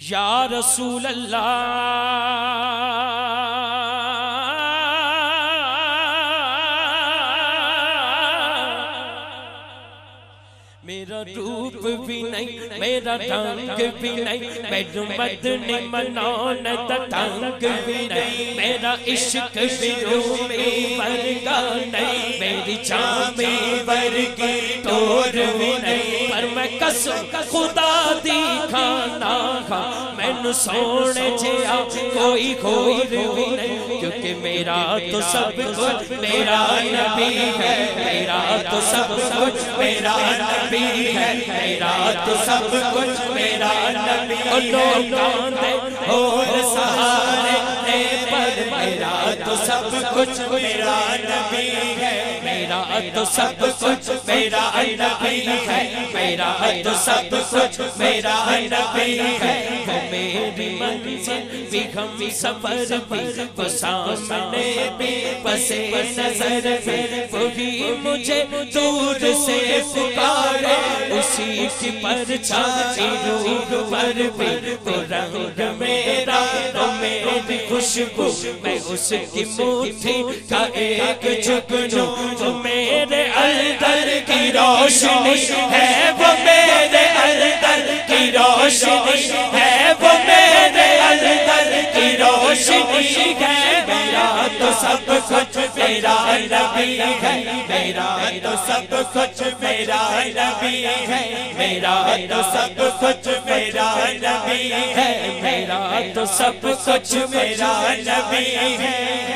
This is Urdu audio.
یا رسول اللہ میرا روپ بھی نہیں میرا ٹنگ بھی نہیں میرا مدنی منون ٹنگ بھی نہیں میرا عشق بھی رومی ورگا نہیں میری جامی ورگی ٹور بھی نہیں پر میں قسم خدا دی کھانا کھا میں نو سونے جیا کوئی خور بھی نہیں کیونکہ میرا تو سب کچھ میرا نبی ہے میرا تو سب کچھ میرا نبی ہے میرا تو سب کچھ میرا نبی ہے کاندے اور سہارے نے پر میرا تو سب کچھ میرا نبی ہے میرا تو سب کچھ میرا نبی ہے میرا تو سب کچھ میرا نبی ہے وہ میری منزل بھی غم سفر بھی وہ سامنے بھی پس نظر بھی وہی مجھے دور سے پکارے اسی کی پرچھائی روح پر بھی وہ رنگ میرا وہ میری خوشبو میں اس کی موٹھی کا ایک جھگنو وہ میرے اندر کی روشنی ہے وہ میرے اندر کی روشنی ہے وہ میرے اندر کی روشنی ہے میرا تو سب کچھ میرا نبی ہے میرا تو سب کچھ میرا نبی ہے میرا تو سب کچھ میرا نبی ہے میرا تو سب کچھ میرا نبی ہے